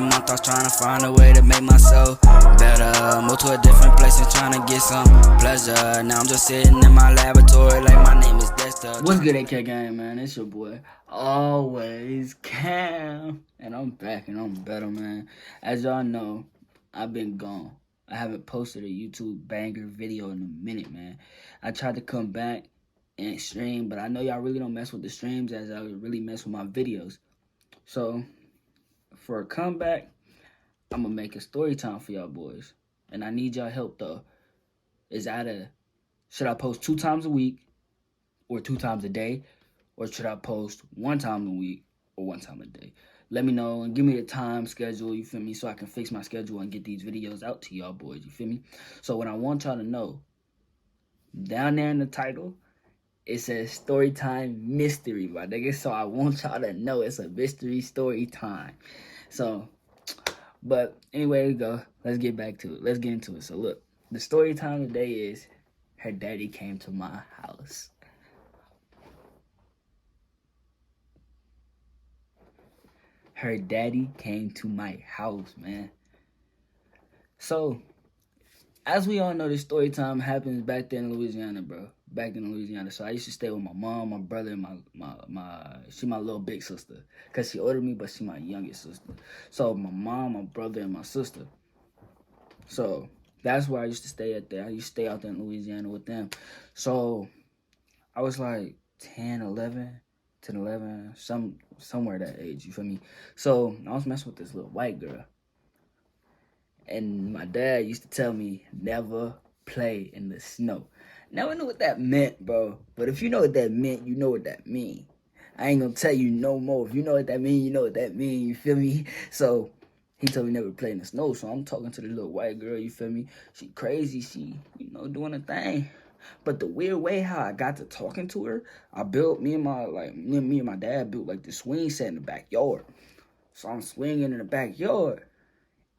of my thoughts, trying to find a way to make myself better. Move to a different place and trying to get some pleasure. Now I'm just sitting in my laboratory like my name is Dexter. What's good, AK Gang, man? It's your boy, Always Cam. And I'm back and I'm better, man. As y'all know, I've been gone. I haven't posted a YouTube banger video in a minute, man. I tried to come back and stream, but I know y'all really don't mess with the streams as I really mess with my videos. So, for a comeback, I'm gonna make a story time for y'all boys. And I need y'all help, though. Should I post 2 times a week? Or 2 times a day, or should I post 1 time a week or 1 time a day? Let me know and give me the time schedule, you feel me, so I can fix my schedule and get these videos out to y'all boys, you feel me? So what I want y'all to know, down there in the title, it says story time mystery, my nigga. So I want y'all to know it's a mystery story time. So, but anyway, we go. Let's get back to it. Let's get into it. So look, the story time today is her daddy came to my house. Her daddy came to my house, man. So, as we all know, this story time happens back then in Louisiana, bro. Back in Louisiana. So I used to stay with my mom, my brother, and she my little big sister. Because she older than me, but she my youngest sister. So my mom, my brother, and my sister. So that's where I used to stay at there. I used to stay out there in Louisiana with them. So I was like 10, 11, somewhere that age, you feel me? So I was messing with this little white girl. And my dad used to tell me, never play in the snow. Never knew what that meant, bro. But if you know what that meant, you know what that mean. I ain't gonna tell you no more. If you know what that mean, you know what that mean, you feel me? So he told me never play in the snow. So I'm talking to the little white girl, you feel me? She crazy, she, doing a thing. But the weird way how I got to talking to her, I built me and my dad built like the swing set in the backyard. So I'm swinging in the backyard,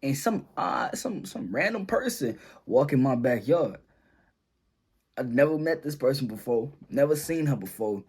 and some random person walk in my backyard. I've never met this person before, never seen her before,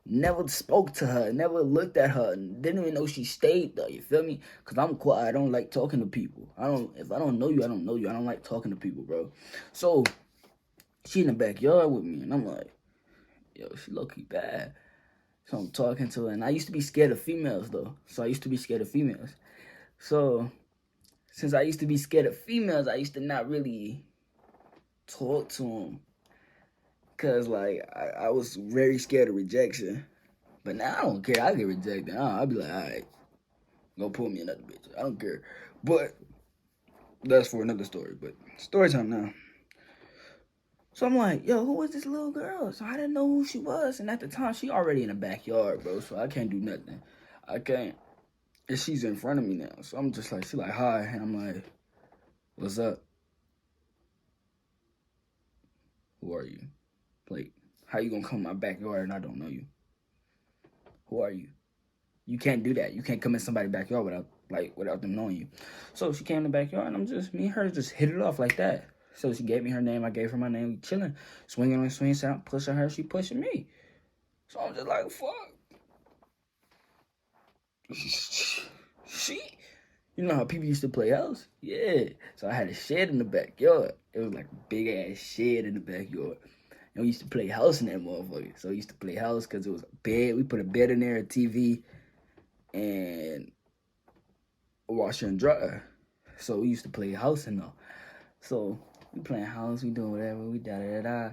never spoke to her, never looked at her, didn't even know she stayed there, you feel me? Cause I'm quiet, I don't like talking to people. If I don't know you, I don't know you. I don't like talking to people, bro. So she in the backyard with me, and I'm like, yo, she low-key bad. So I'm talking to her, and I used to be scared of females, though. So since I used to be scared of females, I used to not really talk to them. Because, like, I was very scared of rejection. But now I don't care. I get rejected. I'll be like, all right, go pull me another bitch. I don't care. But that's for another story. But story time now. So I'm like, yo, who was this little girl? So I didn't know who she was. And at the time, she already in the backyard, bro. So I can't do nothing. I can't. And she's in front of me now. So I'm just like, she like, hi. And I'm like, what's up? Who are you? Like, how you gonna come in my backyard and I don't know you? Who are you? You can't do that. You can't come in somebody's backyard without them knowing you. So she came in the backyard, and me and her just hit it off like that. So she gave me her name, I gave her my name, we chilling, swinging on the swing set, I'm pushing her, she pushing me. So I'm just like, fuck. She, you know how people used to play house? Yeah. So I had a shed in the backyard. It was like a big ass shed in the backyard. And we used to play house in that motherfucker. So we used to play house because it was a bed. We put a bed in there, a TV, and a washer and dryer. So we used to play house in there. So we playing house, we doing whatever, we da-da-da-da.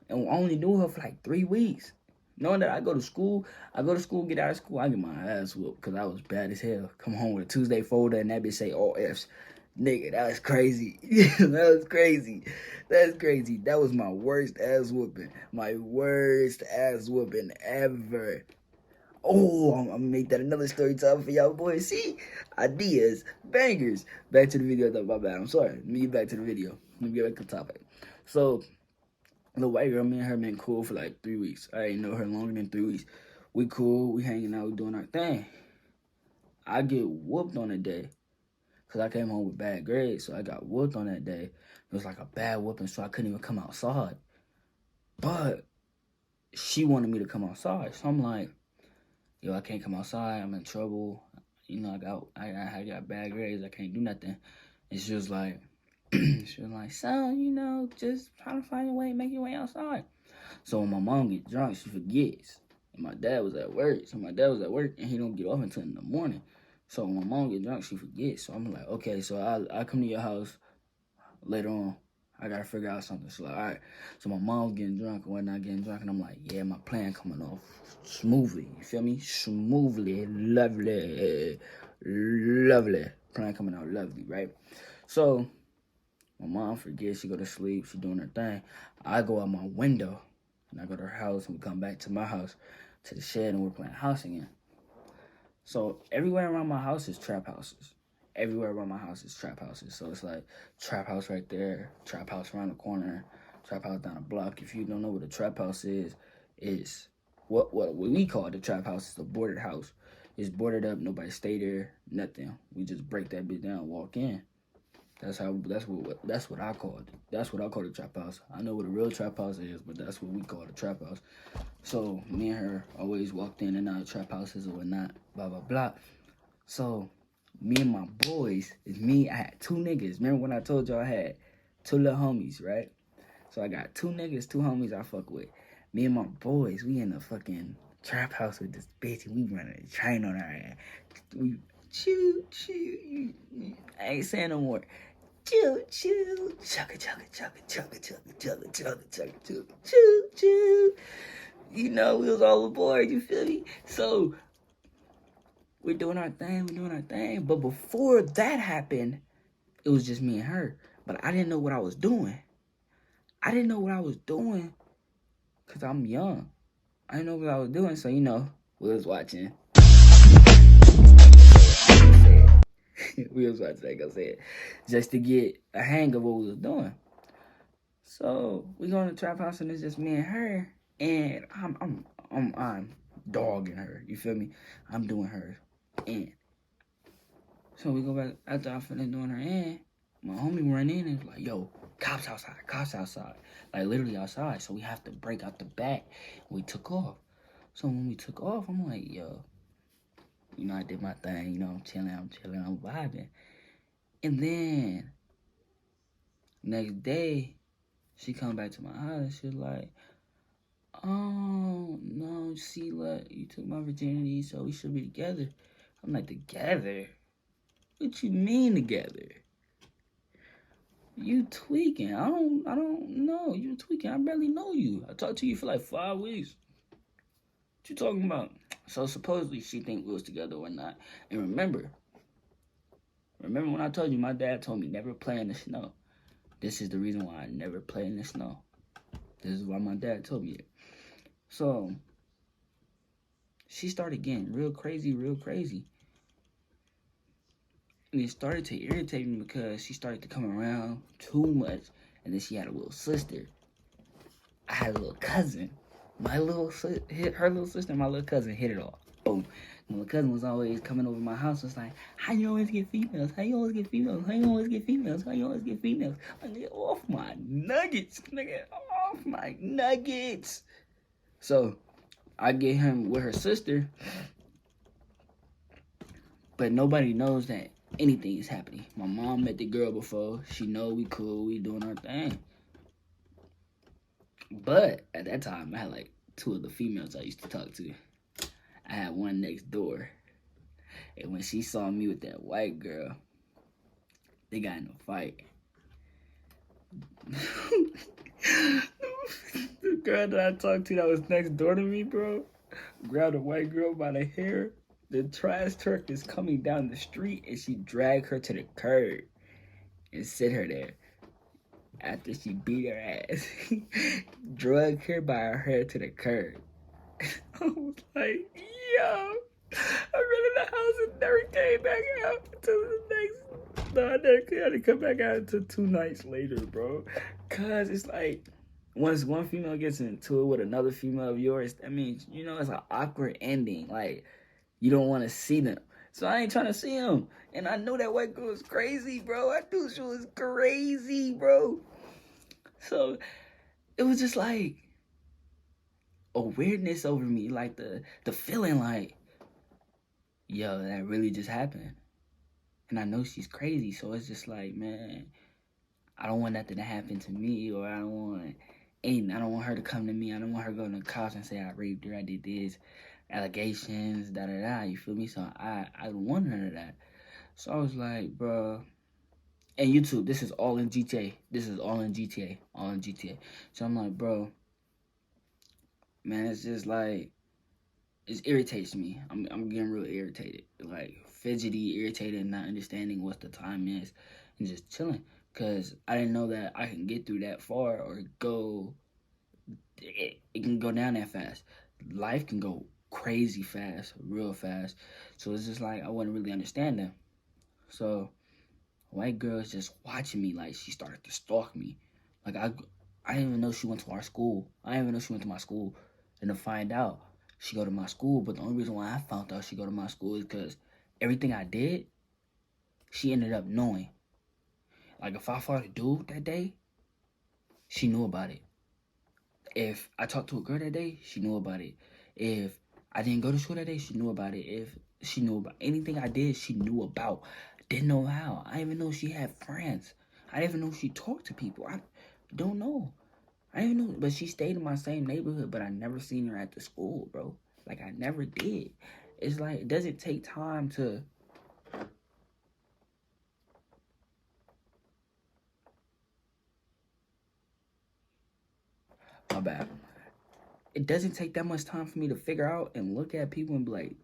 And we only knew her for like 3 weeks. Knowing that I go to school, get out of school, I get my ass whooped because I was bad as hell. Come home with a Tuesday folder and that bitch say all F's. Nigga, that was crazy. That was crazy. That's crazy. That was my worst ass whooping. My worst ass whooping ever. Oh, I'm gonna make that another story time for y'all boys. See? Ideas. Bangers. Back to the video though, my bad. I'm sorry. Let me get back to the video. Let me get back to the topic. So, the white girl, me and her been cool for like 3 weeks. I ain't know her longer than 3 weeks. We cool, we hanging out, we doing our thing. I get whooped on a day. Because I came home with bad grades, so I got whooped on that day. It was like a bad whooping, so I couldn't even come outside. But she wanted me to come outside. So I'm like, yo, I can't come outside. I'm in trouble. you know, I got bad grades. I can't do nothing. And she was like, she was like, son, you know, just try to find your way, make your way outside. So when my mom get drunk, she forgets. And my dad was at work. So my dad was at work, and he don't get off until in the morning. So when my mom get drunk, she forgets. So I'm like, okay, so I come to your house later on. I gotta figure out something. So like, all right. So my mom's getting drunk and whatnot, getting drunk, and I'm like, yeah, my plan coming off smoothly. You feel me? Smoothly, lovely, lovely. Plan coming out lovely, right? So my mom forgets. She go to sleep. She doing her thing. I go out my window, and I go to her house, and we come back to my house, to the shed, and we're playing house again. So everywhere around my house is trap houses. Everywhere around my house is trap houses. So it's like trap house right there, trap house around the corner, trap house down the block. If you don't know what a trap house is what we call the trap house is a boarded house. It's boarded up, nobody stay there, nothing. We just break that bitch down, walk in. That's what I call it. That's what I call the trap house. I know what a real trap house is, but that's what we call the trap house. So me and her always walked in and out of trap houses or whatnot, blah blah blah. So me and my boys, it's me. I had two niggas. Remember when I told y'all I had two little homies, right? So I got two niggas, two homies I fuck with. Me and my boys, we in the fucking trap house with this bitch, and we running a train on our ass. We choo choo. I ain't saying no more. Choo choo, chugga chugga chugga chugga chugga chugga chugga chugga chugga choo choo. You know, we was all aboard. You feel me? So we're doing our thing. But before that happened, it was just me and her. But I didn't know what I was doing. Because I'm young. I didn't know what I was doing. So, you know, we was watching. We was watching, like I said, just to get a hang of what we was doing. So we go in the trap house and it's just me and her. And I'm dogging her. You feel me? I'm doing her in. So we go back after I finished doing her in. My homie run in and was like, yo, cops outside. Like literally outside. So we have to break out the back. We took off. So when we took off, I'm like, yo, you know, I did my thing. You know, I'm chilling, I'm vibing. And then next day, she come back to my house. She was like, oh, no, see, look, you took my virginity, so we should be together. I'm like, together? What you mean together? You tweaking. I don't know. You tweaking. I barely know you. I talked to you for like 5 weeks. What you talking about? So supposedly she think we was together or not. And remember when I told you my dad told me never play in the snow. This is the reason why I never play in the snow. This is why my dad told me it. So she started getting real crazy. And it started to irritate me because she started to come around too much. And then she had a little sister. I had a little cousin. Her little sister and my little cousin hit it off. Boom. My little cousin was always coming over my house. Was like, how you always get females? How you always get females? How you always get females? How you always get females? Like, nigga, off my nuggets. Nigga, off my nuggets. So I get him with her sister. But nobody knows that anything is happening. My mom met the girl before. She know we cool. We doing our thing. But at that time, I had like 2 of the females I used to talk to. I had one next door. And when she saw me with that white girl, they got in a fight. The girl that I talked to that was next door to me, bro, grabbed a white girl by the hair. The trash truck is coming down the street, and she dragged her to the curb and sit her there. After she beat her ass, drug her by her hair to the curb. I was like, yo, I ran in the house and never came back out until the next. No, I had to come back out until 2 nights later, bro. Cause it's like, once one female gets into it with another female of yours, that means, you know, it's an awkward ending. Like, you don't want to see them. So I ain't trying to see them. And I know that white girl is crazy, bro. I knew she was crazy, bro. So it was just like a weirdness over me. Like the feeling like, yo, that really just happened. And I know she's crazy, so it's just like, man, I don't want nothing to happen to me, or I don't want her to come to me. I don't want her to go to the cops and say I raped her, I did this, allegations, da da da. You feel me? So I don't want none of that. So I was like, bro. And YouTube, this is all in GTA. This is all in GTA. All in GTA. So I'm like, bro, man, it's just like, it irritates me. I'm getting real irritated. Like, fidgety, irritated, not understanding what the time is, and just chilling. Because I didn't know that I can get through that far or go, it can go down that fast. Life can go crazy fast, real fast. So it's just like, I wasn't really understanding. So, white girl is just watching me like she started to stalk me. Like, I didn't even know she went to our school. I didn't even know she went to my school. And to find out she go to my school, but the only reason why I found out she go to my school is because everything I did, she ended up knowing. Like, if I fought a dude that day, she knew about it. If I talked to a girl that day, she knew about it. If I didn't go to school that day, she knew about it. If she knew about anything I did, she knew about. Didn't know how. I didn't even know she had friends. I didn't even know she talked to people. I don't know. I didn't even know, but she stayed in my same neighborhood, but I never seen her at the school, bro. Like, I never did. It's like, it doesn't take time to... My bad. It doesn't take that much time for me to figure out and look at people and be like,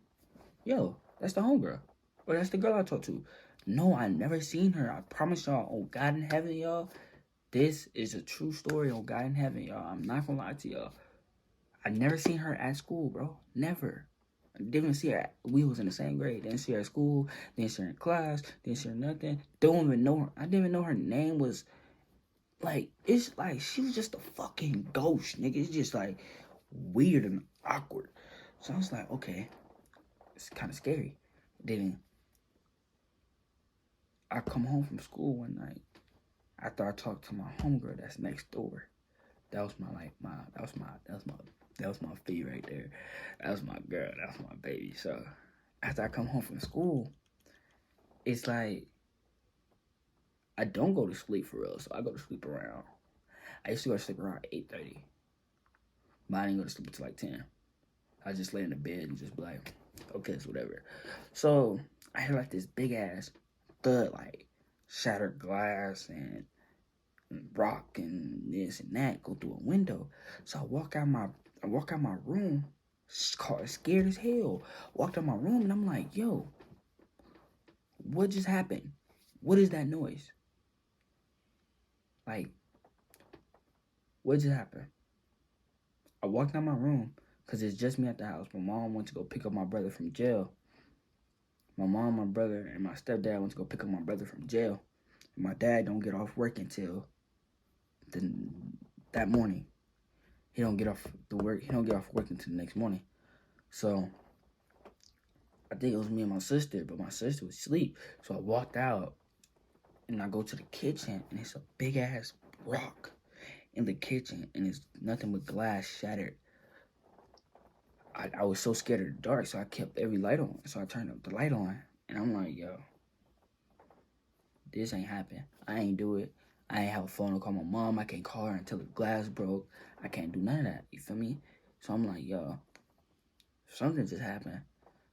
yo, that's the homegirl. Or that's the girl I talked to. No, I never seen her. I promise y'all, on God in heaven, y'all, this is a true story on God in heaven, y'all. I'm not gonna lie to y'all. I never seen her at school, bro. Never. I didn't see her. We was in the same grade. Didn't see her at school. Didn't see her in class. Didn't see her nothing. Don't even know her. I didn't even know her name was, like, it's like she was just a fucking ghost, nigga. It's just like weird and awkward. So I was like, okay, it's kind of scary. Then I come home from school one night after I talked to my homegirl that's next door. That was my fee right there. That was my girl. That was my baby. So after I come home from school, it's like I don't go to sleep for real. So I go to sleep around. I used to go to sleep around 8:30, but I didn't go to sleep until like 10. I just lay in the bed and just be like, okay, it's whatever. So I hear like this big ass thud, like shattered glass and rock and this and that go through a window. So I walk out my room, scared as hell. Walked out my room and I'm like, yo, what just happened? What is that noise? Like, what just happened? I walked out my room because it's just me at the house. My mom went to go pick up my brother from jail. My mom, my brother, and my stepdad went to go pick up my brother from jail. And my dad don't get off work until that morning. He don't get off work until the next morning. So I think it was me and my sister, but my sister was asleep. So I walked out and I go to the kitchen and it's a big ass rock in the kitchen and it's nothing but glass shattered. I was so scared of the dark, so I kept every light on. So I turned up the light on and I'm like, yo, this ain't happen. I ain't do it. I ain't have a phone to call my mom. I can't call her until the glass broke. I can't do none of that. You feel me? So I'm like, yo, something just happened.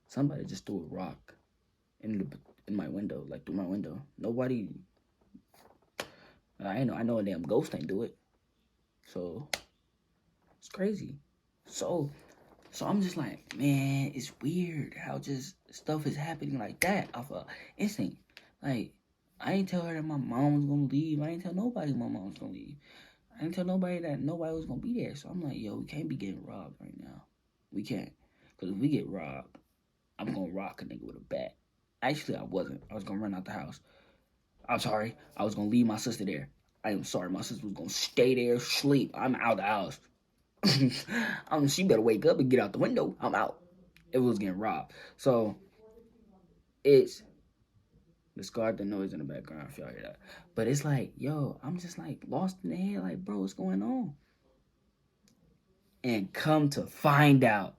Somebody just threw a rock in my window, like through my window. Nobody. I know a damn ghost ain't do it. So it's crazy. So I'm just like, man, it's weird how just stuff is happening like that off of instinct. Like, I ain't tell her that my mom was gonna leave. I ain't tell nobody my mom was gonna leave. I didn't tell nobody that nobody was gonna be there. So I'm like, yo, we can't be getting robbed right now. We can't. Because if we get robbed, I'm gonna rock a nigga with a bat. Actually, I wasn't. I was gonna run out the house. I'm sorry. I was gonna leave my sister there. I am sorry. My sister was gonna stay there, sleep. I'm out the house. She better wake up and get out the window. I'm out. It was getting robbed. So, it's... discard the noise in the background if y'all hear that. But it's like, yo, I'm just like lost in the head. Like, bro, what's going on? And come to find out,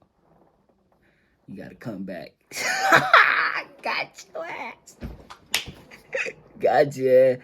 you gotta come back. got your ass. Got you.